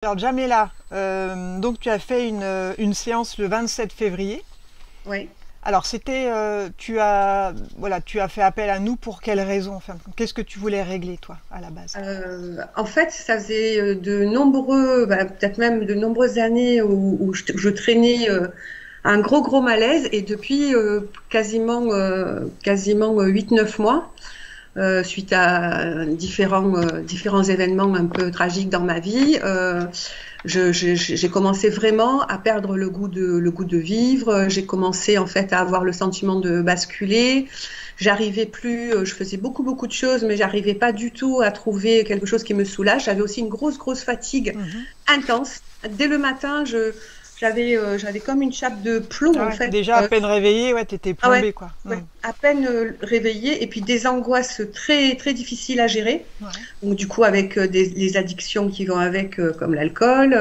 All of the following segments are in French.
Alors Jamila, donc tu as fait une séance le 27 février. Oui. Alors c'était, tu as fait appel à nous pour quelle raison? Enfin, qu'est-ce que tu voulais régler toi à la base? En fait, ça faisait de nombreux, peut-être même de nombreuses années où je traînais un gros malaise et depuis quasiment 8-9 mois, suite à différents événements un peu tragiques dans ma vie, j'ai commencé vraiment à perdre le goût de vivre. J'ai commencé en fait à avoir le sentiment de basculer. J'arrivais plus, je faisais beaucoup de choses, mais j'arrivais pas du tout à trouver quelque chose qui me soulage. J'avais aussi une grosse fatigue Mhm. intense. Dès le matin, j'avais comme une chape de plomb Ah en ouais, fait. déjà à peine réveillée, ouais, t'étais Ah ouais, plombée quoi. ouais, à peine réveillée et puis des angoisses très difficiles à gérer. Ouais. Donc du coup avec les addictions qui vont avec, comme l'alcool,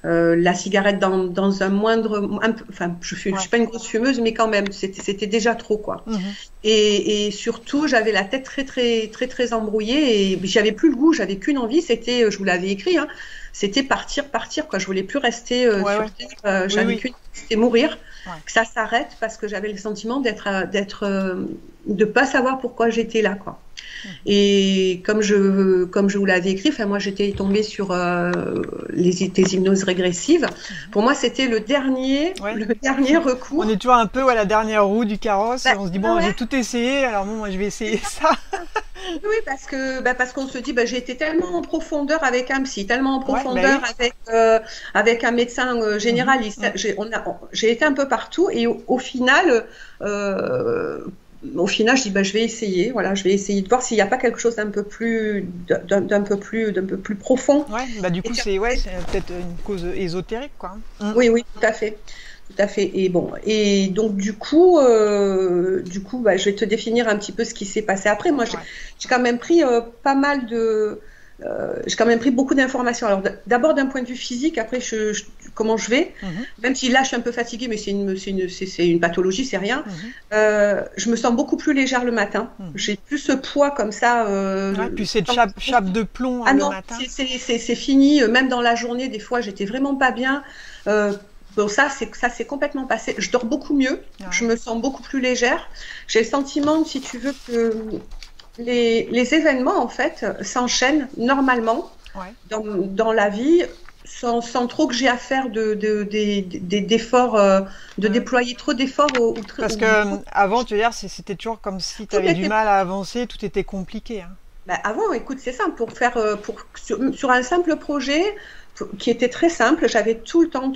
la cigarette dans un moindre, enfin je Ouais. suis pas une grosse fumeuse, mais quand même c'était déjà trop quoi. Mhm. Et surtout j'avais la tête très embrouillée et j'avais plus le goût, j'avais qu'une envie, c'était, je vous l'avais écrit, hein, c'était partir quoi. Je voulais plus rester Ouais, sur ouais. terre, Oui, j'avais oui. qu'une envie, c'était mourir, Ouais. que ça s'arrête parce que j'avais le sentiment de pas savoir pourquoi j'étais là quoi. Mhm. Et comme je vous l'avais écrit, enfin moi j'étais tombée sur des hypnoses régressives. Mhm. Pour moi c'était Ouais. le dernier On est recours. toujours un peu à la dernière roue du carrosse et Bah, on se dit ouais, bon, j'ai ouais. tout essayé, alors bon, moi je vais essayer ça. Oui, parce qu'on se dit, j'ai été tellement en profondeur avec un psy, tellement en Ouais, bah profondeur oui. avec un médecin Mhm. généraliste. Mhm. J'ai été un peu partout et euh, au final, je dis, je vais essayer. Voilà, je vais essayer de voir s'il n'y a pas quelque chose d'un peu plus profond. Ouais, bah du Et coup puis, c'est peut-être une cause ésotérique quoi. Mm. oui, oui, tout à fait. Tout à fait. Et bon, et donc je vais te définir un petit peu ce qui s'est passé après. Moi, Ouais. j'ai quand même pris j'ai quand même pris beaucoup d'informations. Alors, d'abord d'un point de vue physique, après comment je vais, Mhm. même si là je suis un peu fatiguée, mais c'est une pathologie, c'est rien. Mhm. Je me sens beaucoup plus légère le matin. Mhm. J'ai plus ce poids comme ça. Ouais, puis cette chape de plomb Ah le non, matin. c'est fini. Même dans la journée, des fois, j'étais vraiment pas bien. Bon, ça c'est complètement passé. Je dors beaucoup mieux. Je Ouais. me sens beaucoup plus légère. J'ai le sentiment, si tu veux, que les événements, en fait, s'enchaînent normalement Ouais. dans la vie, sans trop que j'ai à faire d'efforts, de Ouais, ouais. déployer trop d'efforts Parce que avant, tu veux dire, c'était toujours comme si tu tout avais du était. mal à avancer, tout était compliqué, hein. Avant, écoute, c'est simple, sur un simple projet qui était très simple, j'avais tout le temps,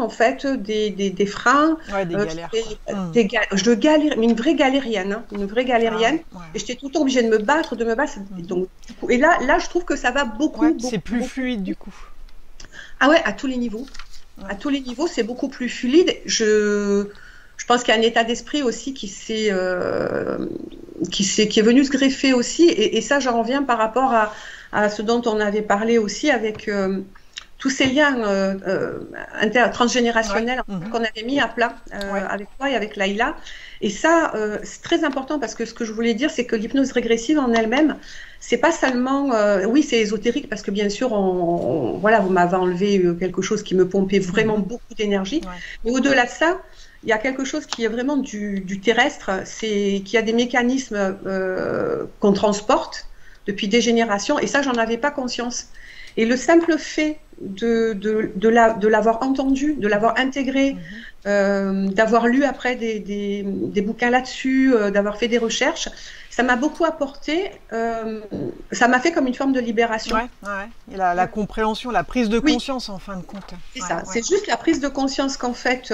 en fait, des freins, Ouais, des galères, quoi. Hmm. je galère, mais une vraie galérienne, hein, une vraie Ah galérienne, ouais, ouais, et ouais. j'étais tout le temps obligée de me battre, Mhm. donc, du coup, et là, je trouve que ça va Ouais, c'est plus beaucoup. fluide du coup. Ah ouais, à tous les niveaux. À Ouais. tous les niveaux, c'est beaucoup plus fluide. Je pense qu'il y a un état d'esprit aussi qui est venu se greffer aussi. Et ça, j'en reviens par rapport à ce dont on avait parlé aussi avec tous ces liens Ouais. transgénérationnels Mhm. qu'on avait mis à plat Ouais. avec toi et avec Laïla. Et ça, c'est très important parce que ce que je voulais dire, c'est que l'hypnose régressive en elle-même, c'est pas seulement, oui, c'est ésotérique parce que bien sûr, voilà, vous m'avez enlevé quelque chose qui me pompait vraiment Mhm. beaucoup d'énergie. Ouais. Mais au-delà de ça, il y a quelque chose qui est vraiment du terrestre, c'est qu'il y a des mécanismes qu'on transporte depuis des générations, et ça, j'en avais pas conscience. Et le simple fait de l'avoir entendu, de l'avoir intégré, Mhm. d'avoir lu après des bouquins là-dessus, d'avoir fait des recherches, ça m'a beaucoup apporté. Ça m'a fait comme une forme de libération. Ouais, ouais. Et la compréhension, la prise de Oui, conscience en fin de compte. c'est Ouais, ça. ouais. C'est juste la prise de conscience qu'en fait,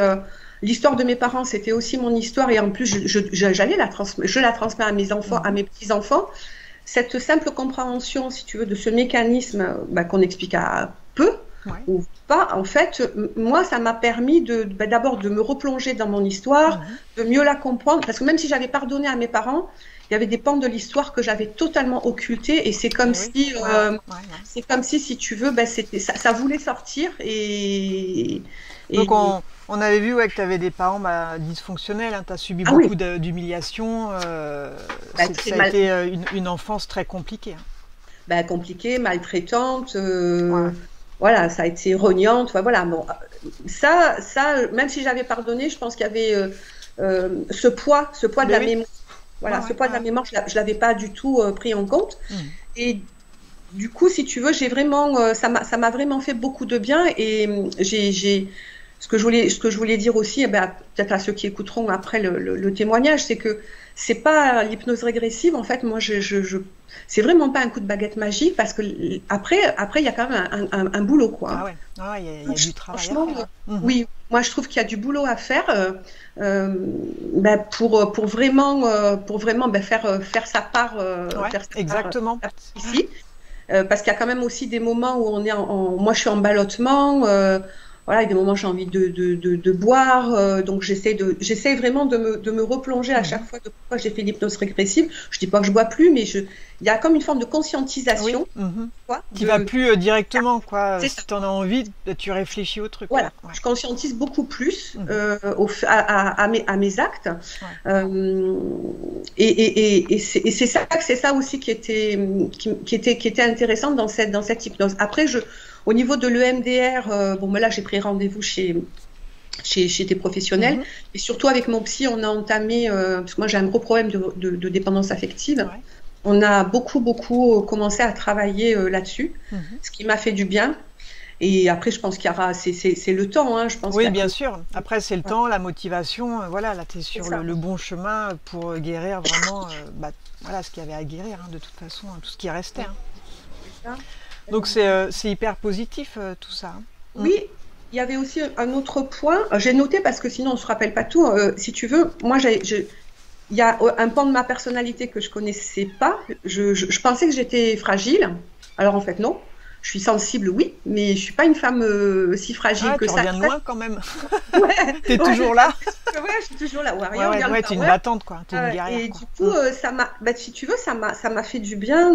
l'histoire de mes parents, c'était aussi mon histoire, et en plus, je la transmets à mes enfants, à Mhm. mes petits-enfants. Cette simple compréhension, si tu veux, de ce mécanisme qu'on explique à peu Ouais. ou pas, en fait, moi, ça m'a permis d'abord de me replonger dans mon histoire, Mhm. de mieux la comprendre, parce que même si j'avais pardonné à mes parents, il y avait des pans de l'histoire que j'avais totalement occultés, et Eh oui. Ouais, ouais, ouais. c'est comme si tu veux, ça voulait sortir, Donc et on avait vu ouais, que tu avais des parents dysfonctionnels, hein, tu as subi ah oui, beaucoup d'humiliations, très ça a mal, été une enfance très compliquée, hein. compliquée, maltraitante. Ouais. voilà, ça a été rognant, tu vois, voilà. Bon, même si j'avais pardonné, je pense qu'il y avait ce poids de Ben la oui. mémoire. Voilà, Ouais, ce poids de la ouais. mémoire, je l'avais pas du tout pris en compte. Mhm. Et du coup, si tu veux, j'ai vraiment, ça m'a vraiment fait beaucoup de bien. Et ce que je voulais dire aussi, eh ben, peut-être à ceux qui écouteront après le témoignage, c'est que c'est pas l'hypnose régressive. En fait, moi, c'est vraiment pas un coup de baguette magique parce que après, il y a quand même un boulot, quoi. Ah ouais, ah ouais, il y a du travail à Franchement, faire. Mhm. oui, moi je trouve qu'il y a du boulot à faire ben, pour vraiment ben, faire sa part, Ouais, faire sa exactement. part ici. Parce qu'il y a quand même aussi des moments où moi je suis en ballottement, voilà, il y a des moments où j'ai envie de boire, donc j'essaie vraiment de me replonger à chaque Mhm. fois de pourquoi j'ai fait l'hypnose régressive. Je dis pas que je bois plus, mais il y a comme une forme de Oui. conscientisation, Mhm. quoi, Qui va plus directement, quoi. c'est ça. Si tu en as envie, tu réfléchis au truc. Voilà, Ouais. je conscientise beaucoup plus Mhm. à mes actes. Ouais. C'est ça aussi qui était intéressant dans cette hypnose. Après, au niveau de l'EMDR, bon, ben là, j'ai pris rendez-vous chez des professionnels. Mhm. Et surtout avec mon psy, on a entamé, parce que moi j'ai un gros problème de dépendance affective. Ouais. On a beaucoup commencé à travailler là-dessus, Mhm. ce qui m'a fait du bien. Et après, je pense qu'il y aura, c'est le temps, hein, je pense qu'il Oui, y a bien que sûr. Après, c'est le voilà, temps, la motivation. Voilà, là, tu es c'est sur ça. le bon chemin pour guérir vraiment bah, voilà, ce qu'il y avait à guérir, hein, de toute façon, hein, tout ce qui restait. Hein. C'est ça. Donc, c'est hyper positif, tout ça. Hein. Mm. Oui, il y avait aussi un autre point. J'ai noté parce que sinon on ne se rappelle pas tout. Si tu veux, moi, il y a un pan de ma personnalité que je connaissais pas. Je pensais que j'étais fragile. Alors en fait, non. Je suis sensible, oui, mais je suis pas une femme si fragile Ah, que tu ça. reviens de loin quand même. Ouais, Tu es ouais, toujours là. ouais, je suis toujours là. Ouais, Warrior, ouais, girl ouais, tu es une power. battante, quoi. Tu es une guerrière, Et quoi. du coup, bah, si tu veux, ça m'a fait du bien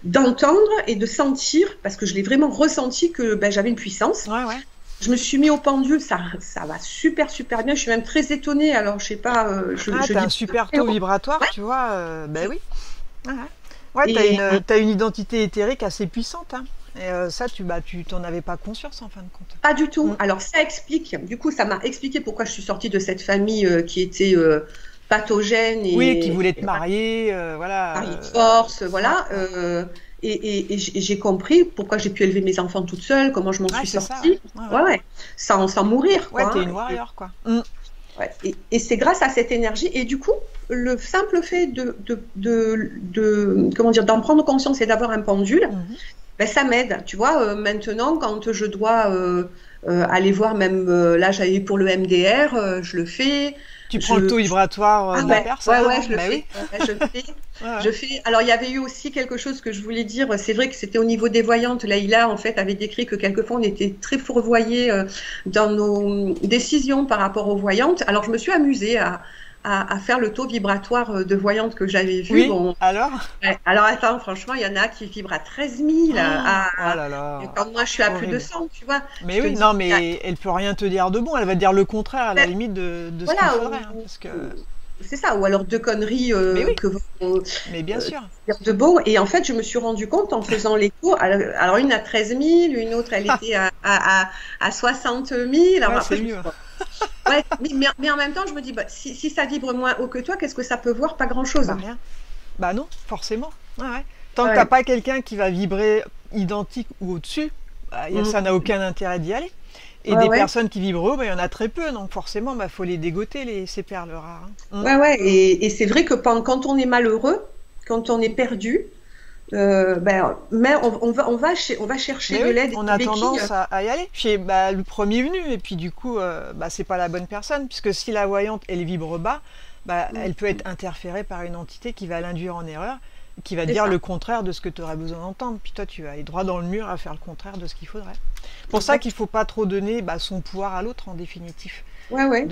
d'entendre et de sentir, parce que je l'ai vraiment ressenti que ben, j'avais une puissance. Ouais, ouais. Je me suis mis au pendule, ça va super bien. Je suis même très étonnée. Alors, je sais pas, Ah, je t'as dis un super taux vibratoire, tu vois. Ben oui. Ouais, ouais. Ouais, et t'as une identité éthérique assez puissante. Hein. Et ça, tu t'en avais pas conscience en fin de compte. pas du tout. Mm. Alors, ça explique. Du coup, ça m'a expliqué pourquoi je suis sortie de cette famille qui était pathogène Oui, qui voulait te et marier, voilà. mari de force, Ouais, voilà. ouais. Et j'ai compris pourquoi j'ai pu élever mes enfants toute seule, comment je m'en Ouais, suis c'est ça, sortie. ouais. Ouais, Ouais, ouais. ouais. Sans mourir, Ouais, quoi. t'es Hein. une warrior, quoi. Mm. Ouais. Et c'est grâce à cette énergie. Et du coup, le simple fait comment dire, d'en prendre conscience et d'avoir un pendule, Mhm. ben, ça m'aide. Tu vois, maintenant, quand je dois aller voir, même là, j'avais pour le MDR, je le fais. Tu prends le taux vibratoire Ah de la ouais, personne, hein. je le Bah fais. oui. Ouais, je le fais. Ouais, ouais. Je fais. Alors, il y avait eu aussi quelque chose que je voulais dire. C'est vrai que c'était au niveau des voyantes. Laïla, en fait, avait décrit que quelquefois, on était très fourvoyés dans nos décisions par rapport aux voyantes. Alors, je me suis amusée à faire le taux vibratoire de voyante que j'avais vu. Oui, Bon, alors? ouais. Alors, attends, franchement, il y en a qui vibrent à 13 000. Oh là là, Quand moi, je suis à plus de horrible. 100, tu vois. Mais Je te oui, dis, non, mais elle peut rien te dire de bon. Elle va te dire le contraire, à la ben, limite, de ce qu'il voilà, faudrait. Hein, parce que... c'est ça. Ou alors deux conneries Mais oui, que vont mais bien sûr. dire de beau. Et en fait, je me suis rendu compte en faisant les cours. Alors, une à 13 000, une autre, elle était à 60 000. Alors Ouais, après, c'est je me suis mieux. dit, bon, ouais, mais en même temps, je me dis, bah, si ça vibre moins haut que toi, qu'est-ce que ça peut voir? Pas grand-chose. Bah rien. Bah non, forcément. Ouais, ouais. Tant que t'as Ouais. pas quelqu'un qui va vibrer identique ou au-dessus, bah, ça Mm. n'a aucun intérêt d'y aller. Et Ouais, des ouais. personnes qui vibrent haut, bah, il y en a très peu. Donc forcément, bah, faut les dégoter, ces perles rares. Hein. Ouais, ouais. Et c'est vrai que quand on est malheureux, quand on est perdu, ben, mais on va chercher Mais de oui, l'aide et on des a béquilles. tendance à y aller. Puis bah, le premier venu, et puis du coup, bah, c'est pas la bonne personne, puisque si la voyante, elle vibre bas, bah, Mm. elle peut être interférée par une entité qui va l'induire en erreur, qui va C'est dire ça. le contraire de ce que tu aurais besoin d'entendre. Puis toi, tu vas aller droit dans le mur à faire le contraire de ce qu'il faudrait. Pour ça Exact. qu'il faut pas trop donner bah, son pouvoir à l'autre, en définitive. Ouais, ouais.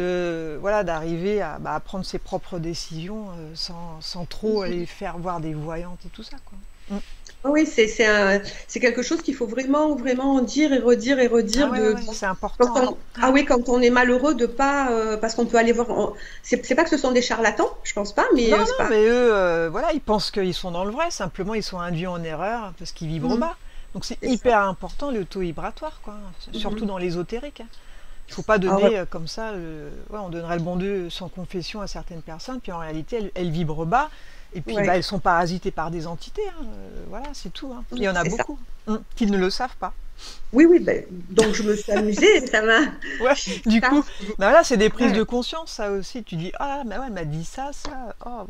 Voilà, d'arriver à prendre ses propres décisions sans trop aller faire voir des voyantes et tout ça, quoi. Mm. Oui, c'est quelque chose qu'il faut vraiment dire et redire et Ah redire. ouais, ouais, ouais, c'est important. Hein. Ah oui, quand on est malheureux de pas, parce qu'on peut aller voir. C'est pas que ce sont des charlatans, je pense pas, mais Non, c'est non, pas. mais eux, voilà, ils pensent qu'ils sont dans le vrai. Simplement, ils sont induits en erreur parce qu'ils vibrent Mm. bas. Donc c'est C'est ça. hyper important le taux vibratoire, quoi, surtout Mhm. dans l'ésotérique, hein. Il ne faut pas Ah ouais. donner comme ça, ouais, on donnerait le bon Dieu sans confession à certaines personnes, puis en réalité elles vibrent bas, et puis bah, Ouais. elles sont parasitées par des entités, hein, voilà, c'est tout, hein. Il y en a C'est ça. beaucoup qui ne le savent pas. Oui, oui, ben, donc je me suis amusée, ça m'a... Ouais, du Ça, coup, bah voilà, c'est des prises ouais. de conscience, ça aussi. Tu dis, ah, bah ouais, elle m'a dit ça, ça, oh,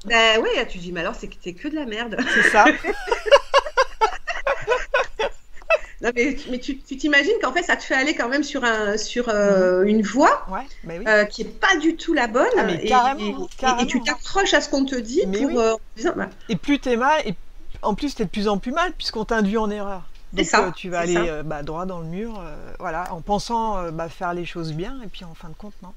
Ben ouais, tu dis, mais alors c'est que de la merde. c'est ça. Non, mais tu t'imagines qu'en fait, ça te fait aller quand même sur Mhm. une voie Ouais, bah oui. qui est pas du tout la bonne, Ah, mais et, carrément, hein, et tu carrément, hein. t'accroches à ce qu'on te dit Mais pour oui. en disant, bah, Et plus t'es mal, et en plus t'es de plus en plus mal, puisqu'on t'induit en erreur. c'est Donc ça, tu vas c'est aller ça. bah, droit dans le mur, voilà, en pensant bah, faire les choses bien, et puis en fin de compte, non.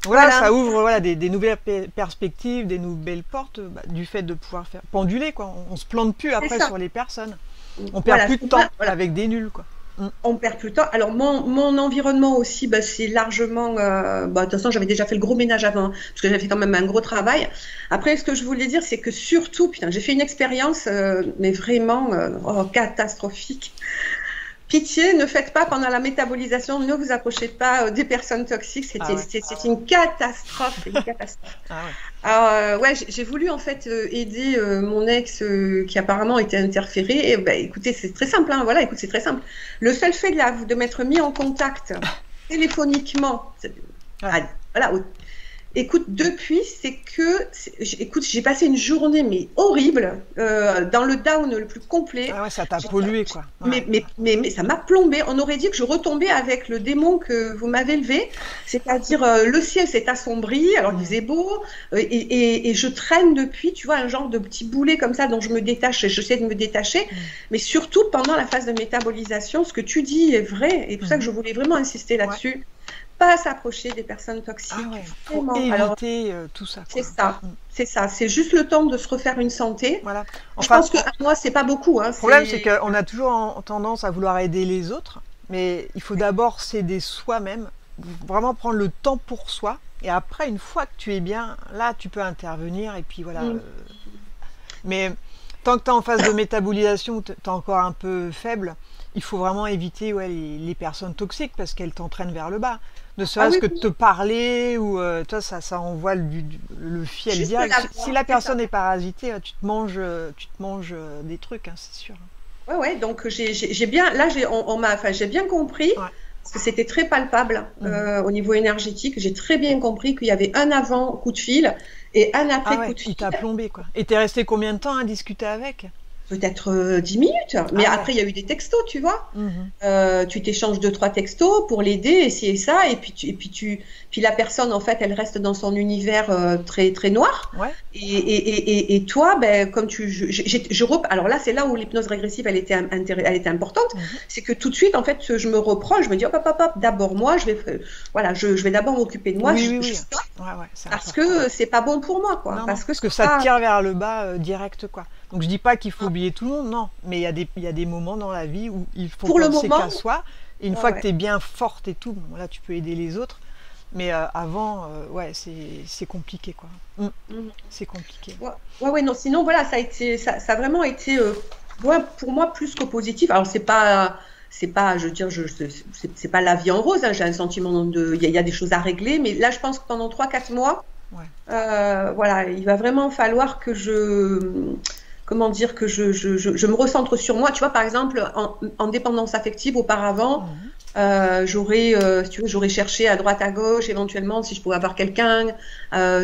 Voilà, Voilà, ça ouvre voilà, des nouvelles perspectives, des nouvelles portes, bah, du fait de pouvoir faire penduler, quoi. On se plante plus c'est après ça. sur les personnes. On perd Voilà, plus de moi, temps voilà. avec des nuls, quoi. Mm. On perd plus de temps. Alors mon environnement aussi, bah, c'est largement. Bah, de toute façon, j'avais déjà fait le gros ménage avant, parce que j'avais fait quand même un gros travail. Après, ce que je voulais dire, c'est que surtout, putain, j'ai fait une expérience, mais vraiment catastrophique. Pitié, ne faites pas pendant la métabolisation, ne vous approchez pas des personnes toxiques. Ah ouais. C'est une catastrophe, c'est une catastrophe. Ah ouais. Alors, ouais, j'ai voulu en fait aider mon ex qui apparemment était interféré. Et bah, écoutez, c'est très simple, hein, voilà, écoute, c'est très simple. Le seul fait de m'être mis en contact téléphoniquement, Ouais. voilà, écoute, depuis, écoute, j'ai passé une journée mais horrible, dans le down le plus complet. Ah ouais, ça t'a J'ai- pollué, quoi. Ouais. mais ça m'a plombé. On aurait dit que je retombais avec le démon que vous m'avez levé, c'est-à-dire le ciel s'est assombri, alors il Mm. faisait beau, et je traîne depuis, tu vois, un genre de petit boulet comme ça dont je me détache, et j'essaie de me détacher, Mm. mais surtout pendant la phase de métabolisation, ce que tu dis est vrai, et pour ça que Mhm. je voulais vraiment insister Ouais. là-dessus. Pas s'approcher des personnes toxiques, Ah ouais, faut vraiment. Alors, éviter tout ça, c'est quoi. ça, Mm. c'est ça. C'est juste le temps de se refaire une santé. Voilà. Je Enfin, pense que un mois, c'est pas beaucoup, hein. le problème, c'est qu'on a toujours tendance à vouloir aider les autres, mais il faut d'abord s'aider soi-même, vraiment prendre le temps pour soi, et après, une fois que tu es bien, là, tu peux intervenir, et puis voilà. Mm. Mais tant que tu es en phase de métabolisation, tu es encore un peu faible, il faut vraiment éviter ouais, les personnes toxiques, parce qu'elles t'entraînent vers le bas. Ne Ah serait-ce oui, que de oui, te parler, ou toi, ça envoie le fiel juste direct. la Si voix, la c'est ça. personne est parasitée, tu te manges des trucs, hein, c'est sûr. Ouais, ouais. Donc j'ai bien, là, enfin, j'ai bien compris. Ouais. Parce que c'était très palpable Mhm. au niveau énergétique. J'ai très bien compris qu'il y avait un avant coup de fil et un après Ah ouais, coup de il fil. t'a plombé, quoi. Et t'es resté combien de temps à discuter avec? Peut-être 10 minutes. Mais Ah ouais. après, il y a eu des textos, tu vois. Mhm. Tu t'échanges 2, 3 textos pour l'aider, et ça, puis la personne en fait, elle reste dans son univers très très noir. Ouais. Et toi, ben comme alors là, c'est là où l'hypnose régressive, elle était importante, Mhm. c'est que tout de suite, en fait, je me reproche, je me dis hop hop hop, hop, d'abord moi, voilà, je vais d'abord m'occuper de moi, Oui, je, oui, je oui. stoppe, Ouais, ouais, c'est parce important. que c'est pas bon pour moi, quoi, Non, non, parce que parce que c'est ça te pas. tire vers le bas direct, quoi. Donc je dis pas qu'il faut oublier tout le monde, non. Mais il y a des moments dans la vie où il faut Pour le penser moment, qu'à soi. Et une ouais, fois que ouais. tu es bien forte et tout, bon, là tu peux aider les autres. Mais avant, ouais, c'est compliqué, quoi. Mhm. C'est compliqué. Ouais, ouais, ouais, non, sinon, voilà, ça a vraiment été, ouais, pour moi, plus que positif. Alors, c'est pas, je veux dire, c'est pas la vie en rose, hein, j'ai un sentiment il y a des choses à régler, mais là, je pense que pendant 3, 4 mois, Ouais. voilà, il va vraiment falloir que comment dire, que je me recentre sur moi. Tu vois, par exemple, en dépendance affective, auparavant, Mhm. si tu veux, j'aurais cherché à droite à gauche, éventuellement, si je pouvais avoir quelqu'un,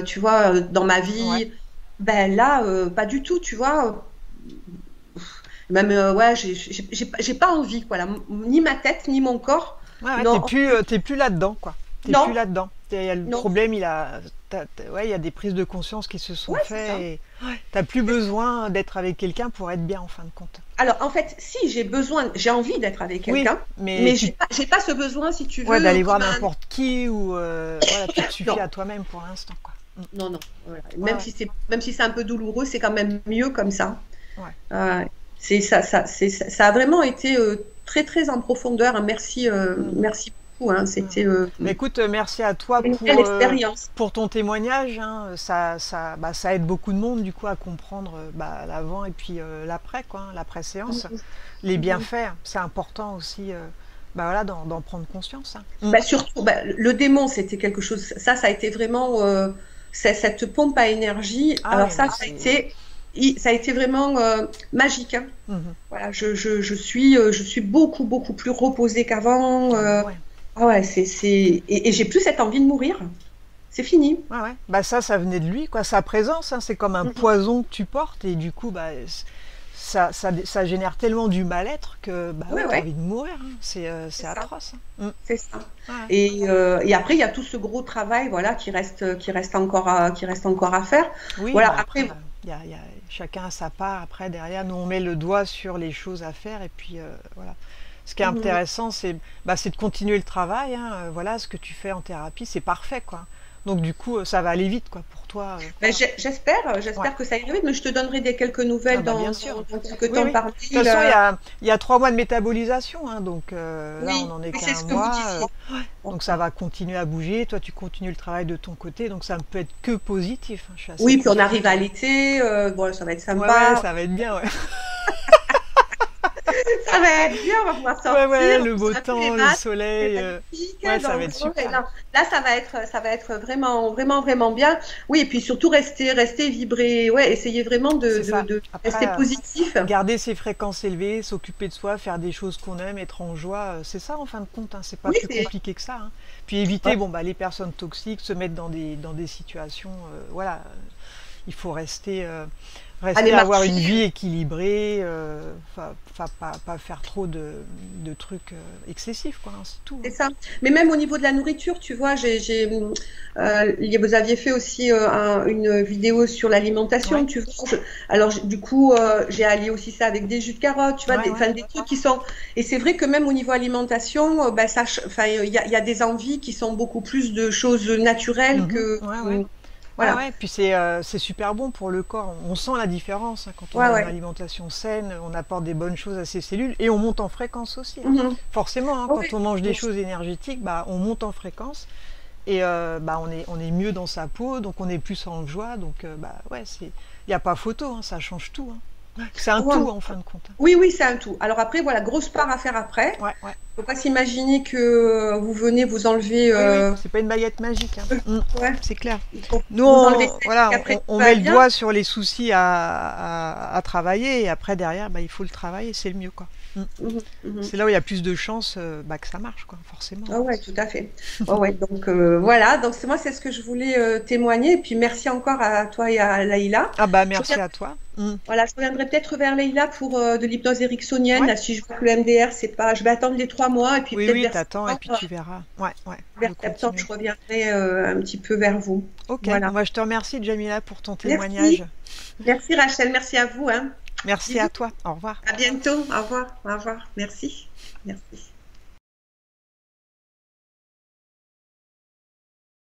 tu vois, dans ma vie. Ouais. Ben là, pas du tout, tu vois. Même, ouais, j'ai pas envie, voilà, ni ma tête, ni mon corps. Ouais, ouais, Non, t'es plus là-dedans, quoi. T'es plus non, là-dedans. Le non. problème, ouais, il y a des prises de conscience qui se sont Ouais, c'est ça. faites et t'as plus besoin d'être avec quelqu'un pour être bien en fin de compte. Alors, en fait, si j'ai envie d'être avec Oui, quelqu'un, mais mais j'ai pas ce besoin, si tu ouais, veux, d'aller voir comme un. n'importe qui ou voilà, tu te suffis Non, à toi-même pour l'instant, quoi. non, non. Voilà. Ouais, ouais, Même si c'est un peu douloureux, c'est quand même mieux comme ça. ouais. Ça a vraiment été très très en profondeur. Merci, Mhm. merci beaucoup, hein. C'était Mais écoute, merci à toi une belle expérience. pour ton témoignage, hein. Ça aide beaucoup de monde du coup à comprendre l'avant et puis l'après, quoi, hein, l'après-séance. Les bienfaits, c'est important aussi voilà, d'en prendre conscience, hein. Surtout, le démon, c'était quelque chose. Ça a été vraiment cette pompe à énergie. Ah Alors oui, ça, mais ça a été vraiment magique, hein. Mhm. Voilà, je suis beaucoup, beaucoup plus reposée qu'avant. Ouais. Ah ouais, et j'ai plus cette envie de mourir. C'est fini. Ouais, ouais. Ça venait de lui, quoi. Sa présence, hein, c'est comme un poison que tu portes et du coup, ça génère tellement du mal-être que Ouais, t'as ouais. envie de mourir, hein. C'est Ça. atroce, hein. C'est ça. Ouais. Et après, il y a tout ce gros travail, voilà, qui reste encore à faire. Oui, Voilà. mais Après, chacun a sa part. Après, derrière, nous, on met le doigt sur les choses à faire et puis voilà. Ce qui est intéressant, c'est de continuer le travail, hein. Voilà, ce que tu fais en thérapie, c'est parfait, quoi. Donc du coup, ça va aller vite, quoi, pour toi. ben, j'espère Ouais. que ça ira vite, mais je te donnerai quelques nouvelles Bien sûr. dans quelques Oui, temps oui. par De toute mail. façon, il y a 3 mois de métabolisation, hein, donc là, Oui, on n'en est mais qu'à c'est un ce que vous mois. disiez. Donc ça va continuer à bouger. Toi, tu continues le travail de ton côté, donc ça ne peut être que positif, hein. Je suis assez Oui, puis on confiante. arrive à l'été, bon, ça va être Ouais, sympa. ça va être bien, ouais. Ça va être bien, on va pouvoir sortir. Ouais, le on beau sera plus les temps, le masques, soleil. c'est magnifique. Ouais, ça va Donc, être super. là, ça va être vraiment, vraiment, vraiment bien. Oui, et puis surtout rester vibrer. Ouais, essayer vraiment C'est ça. de Après, rester positif. garder ses fréquences élevées, s'occuper de soi, faire des choses qu'on aime, être en joie, c'est ça en fin de compte, hein. C'est pas Oui, plus compliqué que ça, hein. Puis éviter les personnes toxiques, se mettre dans des situations, voilà, il faut Aller avoir une marcher. vie équilibrée, pas faire trop de trucs excessifs, quoi, hein, c'est tout, C'est hein. ça. Mais même au niveau de la nourriture, tu vois, vous aviez fait aussi une vidéo sur l'alimentation, Ouais, tu vois. Alors, du coup, j'ai allié aussi ça avec des jus de carottes, tu vois, ouais, ouais. enfin, des trucs qui sont. Et c'est vrai que même au niveau alimentation, enfin, il y a des envies qui sont beaucoup plus de choses naturelles que. Ouais, ouais. Ouais, Voilà. ouais, puis c'est super bon pour le corps. On sent la différence, hein, quand on Ouais, a une ouais. alimentation saine, on apporte des bonnes choses à ses cellules et on monte en fréquence aussi, hein. Mhm. Forcément, hein, Ouais. quand on mange des choses énergétiques, on monte en fréquence et on est mieux dans sa peau, donc on est plus en joie. Donc ouais, il n'y a pas photo, hein, ça change tout, hein. C'est un Ouais. tout en fin de compte, hein. Oui, oui, c'est un tout. Alors après, voilà, grosse part à faire après. Ouais, ouais. Faut pas s'imaginer que vous venez vous enlever. Oui, oui, c'est pas une baguette magique, hein. Ouais. C'est clair. Il faut Nous, vous enlever ça, voilà, qu'après, tout on va met le bien. doigt sur les soucis à travailler et après derrière, il faut le travailler, c'est le mieux, quoi. Mhm, mhm. C'est là où il y a plus de chances que ça marche, quoi, forcément. Ah ouais, tout à fait. Ah ouais, donc voilà, donc moi c'est ce que je voulais témoigner. Et puis merci encore à toi et à Laïla. Ah Je merci reviens- à toi. Voilà, je reviendrai peut-être vers Laïla pour de l'hypnose ericksonienne. Ouais. Là, si je vois que le MDR, c'est pas, je vais attendre les 3 mois et puis Oui, peut-être oui, vers t'attends et puis septembre, tu verras. Ouais, vers de septembre, je continuer. reviendrai un petit peu vers vous. Ok, Voilà. moi je te remercie, Jamila, pour ton Merci. témoignage. Merci Rachel, merci à vous, hein. Merci Bisous. à toi. Au revoir. À bientôt. Au revoir. Au revoir. Merci. Merci.